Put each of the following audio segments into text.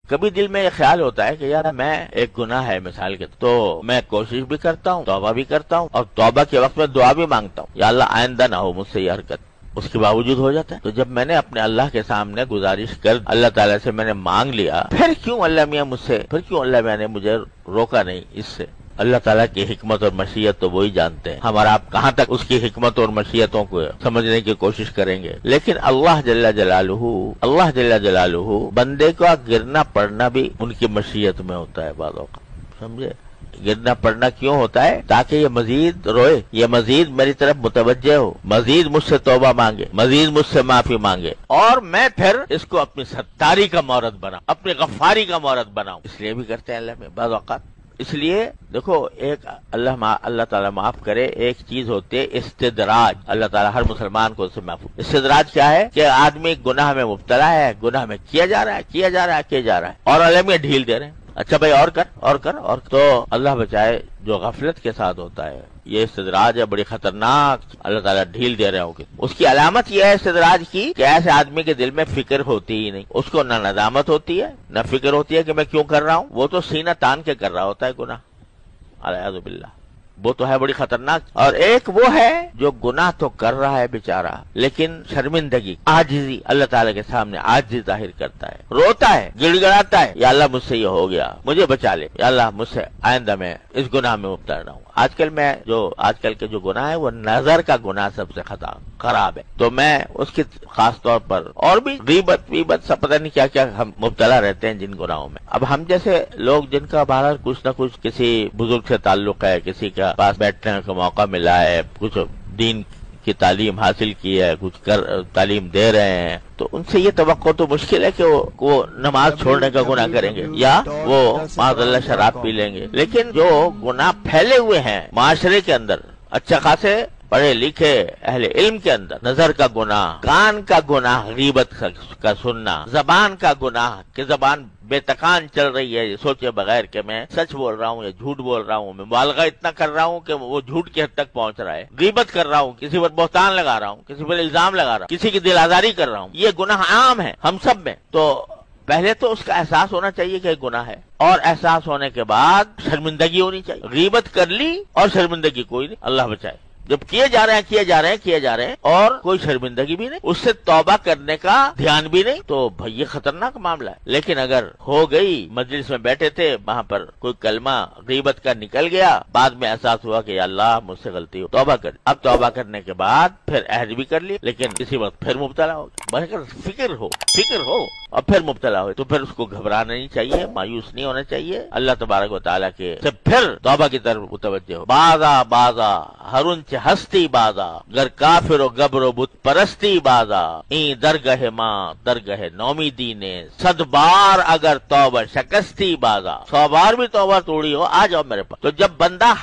کبھی دل میں یہ خیال ہوتا ہے کہ یار میں ایک گناہ ہے مثال کے تو میں کوشش بھی کرتا ہوں، توبہ بھی کرتا ہوں، اور توبہ کے وقت میں دعا بھی مانگتا ہوں یا اللہ آئندہ نہ ہو مجھ سے یہ حرکت، اس کے باوجود ہو جاتا ہے۔ تو جب میں نے اپنے اللہ کے سامنے گزارش کر اللہ تعالیٰ سے میں نے مانگ لیا، پھر کیوں اللہ میاں نے مجھے روکا نہیں اس سے؟ اللہ تعالیٰ کی حکمت اور مشیت تو وہی جانتے ہیں، ہمارا آپ کہاں تک اس کی حکمت اور مشیتوں کو سمجھنے کی کوشش کریں گے۔ لیکن اللہ جل جلالہ بندے کا گرنا پڑنا بھی ان کی مشیت میں ہوتا ہے بعض اوقات، سمجھے؟ گرنا پڑنا کیوں ہوتا ہے؟ تاکہ یہ مزید روئے، یہ مزید میری طرف متوجہ ہو، مزید مجھ سے توبہ مانگے، مزید مجھ سے معافی مانگے، اور میں پھر اس کو اپنی ستاری کا مورد بناؤں، اپنی غفاری کا مورد بناؤں۔ اس لیے بھی کرتے ہیں اللہ میں بعض اوقات۔ اس لیے دیکھو، ایک اللہ تعالیٰ معاف کرے، ایک چیز ہوتی ہے استدراج، اللہ تعالیٰ ہر مسلمان کو اسے محفوظ۔ استدراج کیا ہے؟ کہ آدمی گناہ میں مبتلا ہے، گناہ میں کیا جا رہا ہے اور اللہ میں ڈھیل دے رہے ہیں، اچھا بھائی اور کر تو اللہ بچائے جو غفلت کے ساتھ ہوتا ہے، یہ استدراج ہے بڑی خطرناک، اللہ تعالیٰ ڈھیل دے رہے ہوں گے۔ اس کی علامت یہ ہے استدراج کی کہ ایسے آدمی کے دل میں فکر ہوتی ہی نہیں، اس کو نہ ندامت ہوتی ہے نہ فکر ہوتی ہے کہ میں کیوں کر رہا ہوں، وہ تو سینہ تان کے کر رہا ہوتا ہے گناہ، اعوذ باللہ، وہ تو ہے بڑی خطرناک۔ اور ایک وہ ہے جو گناہ تو کر رہا ہے بیچارہ، لیکن شرمندگی، عاجزی، اللہ تعالیٰ کے سامنے عاجزی ظاہر کرتا ہے، روتا ہے، گڑ گڑاتا ہے، یا اللہ مجھ سے یہ ہو گیا، مجھے بچا لے، یا اللہ مجھ سے آئندہ میں اس گناہ میں مبتلا نہ ہوں۔ آج کل کے جو گناہ ہے وہ نظر کا گناہ سب سے خراب ہے، تو میں اس کی خاص طور پر، اور بھی غیبت سب پتہ نہیں کیا ہم مبتلا رہتے ہیں جن گناہوں میں۔ اب ہم جیسے لوگ جن کا بہرحال کچھ نہ کچھ کسی بزرگ سے تعلق ہے، کسی کا پاس بیٹھنے کا موقع ملا ہے، کچھ دین کی تعلیم حاصل کی ہے، کچھ تعلیم دے رہے ہیں، تو ان سے یہ توقع تو مشکل ہے کہ وہ نماز چھوڑنے کا گناہ کریں گے یا وہ معاذ اللہ شراب پی لیں گے۔ لیکن جو گناہ پھیلے ہوئے ہیں معاشرے کے اندر، اچھا خاصے پڑھے لکھے اہل علم کے اندر، نظر کا گناہ، کان کا گناہ، غیبت کا سننا، زبان کا گناہ کہ زبان بے تکان چل رہی ہے یہ سوچے بغیر کہ میں سچ بول رہا ہوں یا جھوٹ بول رہا ہوں، میں مبالغہ اتنا کر رہا ہوں کہ وہ جھوٹ کی حد تک پہنچ رہا ہے، غیبت کر رہا ہوں، کسی پر بہتان لگا رہا ہوں، کسی پر الزام لگا رہا ہوں، کسی کی دل آزاری کر رہا ہوں، یہ گناہ عام ہے ہم سب میں۔ تو پہلے تو اس کا احساس ہونا چاہیے کہ گناہ ہے، اور احساس ہونے کے بعد شرمندگی ہونی چاہیے۔ غیبت کر لی اور شرمندگی کوئی نہیں، اللہ بچائے، جب کیے جا رہے ہیں اور کوئی شرمندگی بھی نہیں، اس سے توبہ کرنے کا دھیان بھی نہیں، تو بھئی یہ خطرناک معاملہ ہے۔ لیکن اگر ہو گئی، مجلس میں بیٹھے تھے، وہاں پر کوئی کلمہ غیبت کا نکل گیا، بعد میں احساس ہوا کہ یا اللہ مجھ سے غلطی ہو، توبہ کر، اب توبہ کرنے کے بعد پھر عہد بھی کر لی، لیکن کسی وقت پھر مبتلا ہو گیا، فکر ہو اور پھر مبتلا ہوئے، تو پھر اس کو گھبرانا نہیں چاہیے، مایوس نہیں ہونا چاہیے، اللہ تبارک و تعالیٰ کے سے پھر توبہ کی طرف متوجہ ہو۔ بازا ہرنچ ہستی بازا، گر کافر و گبر و بت پرستی بازا، این درگہ ماں درگہ نومیدی نے، 100 بار اگر توبہ شکستی بازا، 100 بار بھی توبہ توڑی ہو آ جاؤ میرے پاس۔ تو جب بندہ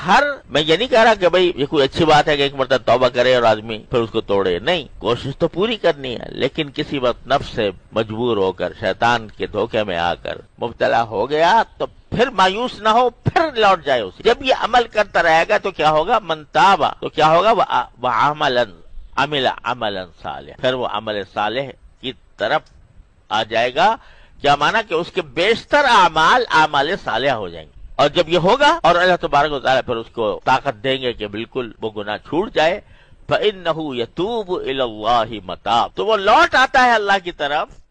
میں یہ نہیں کہہ رہا کہ بھئی یہ کوئی اچھی بات ہے کہ ایک مرتبہ توبہ کرے اور آدمی پھر اس کو توڑے، نہیں، کوشش تو پوری کرنی ہے، لیکن کسی وقت نفس سے مجبور ہو کر، شیطان کے دھوکے میں آ کر مبتلا ہو گیا تو پھر مایوس نہ ہو، پھر لوٹ جائے اسے۔ جب یہ عمل کرتا رہے گا تو کیا ہوگا؟ من تابا، تو کیا ہوگا؟ وہ عمل عملا صالح، پھر وہ عمل صالح کی طرف آ جائے گا۔ کیا مانا؟ کہ اس کے بیشتر اعمال صالح ہو جائیں گے، اور جب یہ ہوگا اور اللہ تبارک و تعالیٰ پھر اس کو طاقت دیں گے کہ بالکل وہ گناہ چھوٹ جائے، فَإِنَّهُ يَتُوبُ إِلَى اللَّهِ مَتَابًا، تو وہ لوٹ آتا ہے اللہ کی طرف